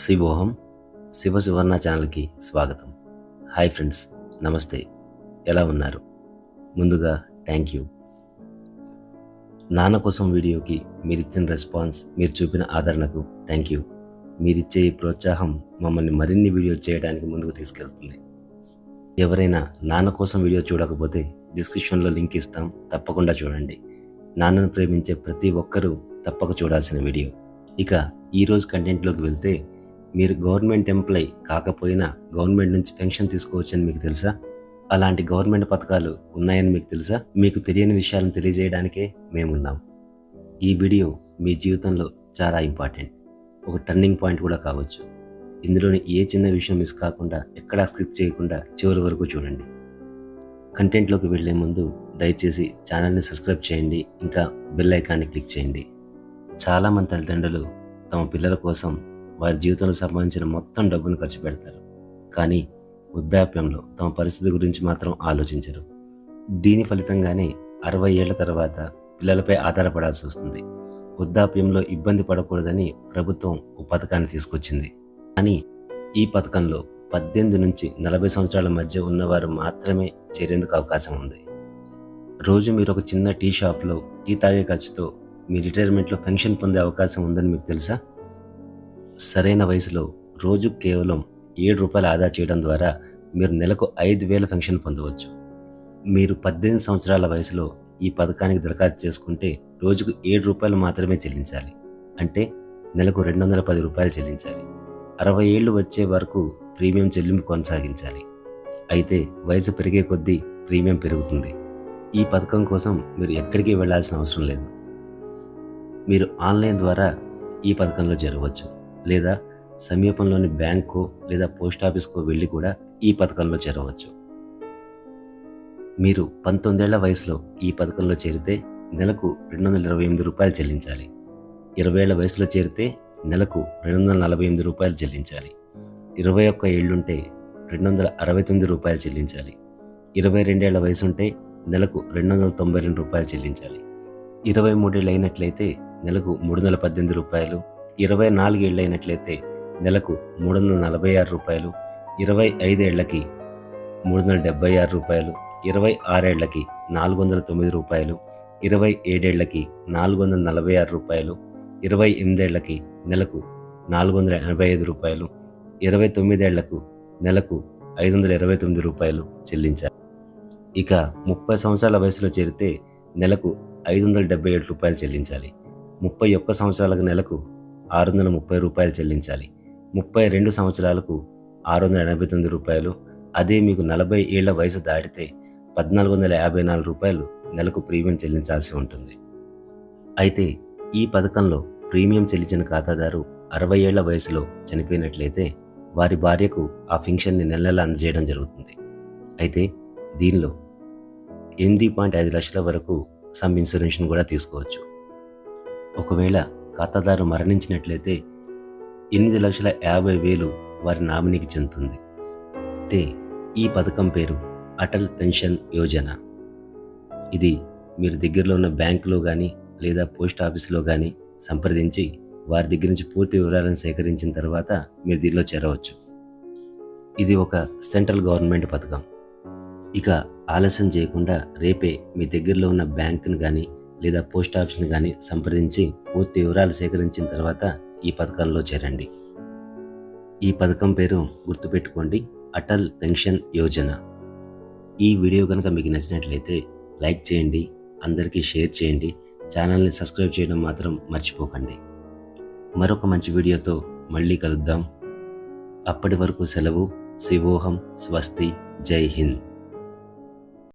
శివోహం శివ సువర్ణ ఛానల్కి స్వాగతం. Hi friends, నమస్తే. ఎలా ఉన్నారు? ముందుగా థ్యాంక్ యూ. నాన్న కోసం వీడియోకి మీరిచ్చిన రెస్పాన్స్, మీరు చూపిన ఆదరణకు థ్యాంక్ యూ. మీరిచ్చే ఈ ప్రోత్సాహం మమ్మల్ని మరిన్ని వీడియో చేయడానికి ముందుకు తీసుకెళ్తుంది. ఎవరైనా నాన్న కోసం వీడియో చూడకపోతే డిస్క్రిప్షన్లో లింక్ ఇస్తాం, తప్పకుండా చూడండి. నాన్నను ప్రేమించే ప్రతి ఒక్కరూ తప్పక చూడాల్సిన వీడియో. ఇక ఈరోజు కంటెంట్లోకి వెళ్తే, మీరు గవర్నమెంట్ ఎంప్లాయ్ కాకపోయినా గవర్నమెంట్ నుంచి పెన్షన్ తీసుకోవచ్చని మీకు తెలుసా? అలాంటి గవర్నమెంట్ పథకాలు ఉన్నాయని మీకు తెలుసా? మీకు తెలియని విషయాలను తెలియజేయడానికే మేమున్నాం. ఈ వీడియో మీ జీవితంలో చాలా ఇంపార్టెంట్, ఒక టర్నింగ్ పాయింట్ కూడా కావచ్చు. ఇందులోని ఏ చిన్న విషయం మిస్ కాకుండా, ఎక్కడా స్కిప్ చేయకుండా చివరి వరకు చూడండి. కంటెంట్లోకి వెళ్లే ముందు దయచేసి ఛానల్ని సబ్స్క్రైబ్ చేయండి, ఇంకా బెల్ ఐకాన్ని క్లిక్ చేయండి. చాలామంది తల్లిదండ్రులు తమ పిల్లల కోసం వారి జీవితంలో సంబంధించిన మొత్తం డబ్బును ఖర్చు పెడతారు, కానీ వృద్ధాప్యంలో తమ పరిస్థితి గురించి మాత్రం ఆలోచించరు. దీని ఫలితంగానే 60 ఏళ్ల తర్వాత పిల్లలపై ఆధారపడాల్సి వస్తుంది. వృద్ధాప్యంలో ఇబ్బంది పడకూడదని ప్రభుత్వం ఒక పథకాన్ని తీసుకొచ్చింది. కానీ ఈ పథకంలో 18 నుంచి 40 సంవత్సరాల మధ్య ఉన్నవారు మాత్రమే చేరేందుకు అవకాశం ఉంది. రోజు మీరు ఒక చిన్న టీ షాప్లో టీ తాగే ఖర్చుతో మీ రిటైర్మెంట్లో పెన్షన్ పొందే అవకాశం ఉందని మీకు తెలుసా? సరైన వయసులో రోజు కేవలం ₹7 ఆదా చేయడం ద్వారా మీరు నెలకు 5,000 పెన్షన్ పొందవచ్చు. మీరు 18 సంవత్సరాల వయసులో ఈ పథకానికి దరఖాస్తు చేసుకుంటే రోజుకు ₹7 మాత్రమే చెల్లించాలి. అంటే నెలకు ₹210 చెల్లించాలి. 60 ఏళ్లు వచ్చే వరకు ప్రీమియం చెల్లింపు కొనసాగించాలి. అయితే వయసు పెరిగే కొద్దీ ప్రీమియం పెరుగుతుంది. ఈ పథకం కోసం మీరు ఎక్కడికి వెళ్లాల్సిన అవసరం లేదు. మీరు ఆన్లైన్ ద్వారా ఈ పథకంలో చేరవచ్చు, లేదా సమీపంలోని బ్యాంకో లేదా పోస్ట్ ఆఫీస్కో వెళ్ళి కూడా ఈ పథకంలో చేరవచ్చు. మీరు 19 ఏళ్ల వయసులో ఈ పథకంలో చేరితే నెలకు ₹228 చెల్లించాలి. 20 ఏళ్ల వయసులో చేరితే నెలకు ₹248 చెల్లించాలి. 21 ఏళ్లుంటే ₹269 చెల్లించాలి. 22 ఏళ్ల వయసు ఉంటే నెలకు ₹292 చెల్లించాలి. 23 ఏళ్ళు అయినట్లయితే నెలకు ₹318, 24 ఏళ్ళు అయినట్లయితే నెలకు ₹346, 25 ఏళ్లకి ₹376, 26 ఏళ్లకి ₹409, 27 ఏళ్లకి ₹446, 28 ఏళ్లకి నెలకు ₹485, 29 ఏళ్లకు నెలకు ₹529 చెల్లించాలి. ఇక 30 సంవత్సరాల వయసులో చేరితే నెలకు ₹577 చెల్లించాలి. 31 సంవత్సరాలకు నెలకు ₹630 చెల్లించాలి. 32 సంవత్సరాలకు ₹689. అదే మీకు 40 ఏళ్ల వయసు దాటితే ₹1,454 నెలకు ప్రీమియం చెల్లించాల్సి ఉంటుంది. అయితే ఈ పథకంలో ప్రీమియం చెల్లించిన ఖాతాదారు 60 ఏళ్ల వయసులో చనిపోయినట్లయితే వారి భార్యకు ఆ పెన్షన్ని నెల నెలా అందజేయడం జరుగుతుంది. అయితే దీనిలో 8.5 లక్షల వరకు సమ్ ఇన్సూరెన్స్ను కూడా తీసుకోవచ్చు. ఒకవేళ ఖాతాదారు మరణించినట్లయితే 8,50,000 వారి నామినీకి చెందుతుంది. అయితే ఈ పథకం పేరు అటల్ పెన్షన్ యోజన. ఇది మీరు దగ్గరలో ఉన్న బ్యాంకులో కానీ లేదా పోస్ట్ ఆఫీసులో కానీ సంప్రదించి వారి దగ్గర నుంచి పూర్తి వివరాలను సేకరించిన తర్వాత మీరు దీనిలో చేరవచ్చు. ఇది ఒక సెంట్రల్ గవర్నమెంట్ పథకం. ఇక ఆలస్యం చేయకుండా రేపే మీ దగ్గరలో ఉన్న బ్యాంకును కానీ లేదా పోస్ట్ ఆఫీస్ని కానీ సంప్రదించి పూర్తి వివరాలు సేకరించిన తర్వాత ఈ పథకంలో చేరండి. ఈ పథకం పేరు గుర్తుపెట్టుకోండి, అటల్ పెన్షన్ యోజన. ఈ వీడియో కనుక మీకు నచ్చినట్లయితే లైక్ చేయండి, అందరికీ షేర్ చేయండి, ఛానల్ని సబ్స్క్రైబ్ చేయడం మాత్రం మర్చిపోకండి. మరొక మంచి వీడియోతో మళ్ళీ కలుద్దాం. అప్పటి వరకు సెలవు. శివోహం. స్వస్తి. జై హింద్.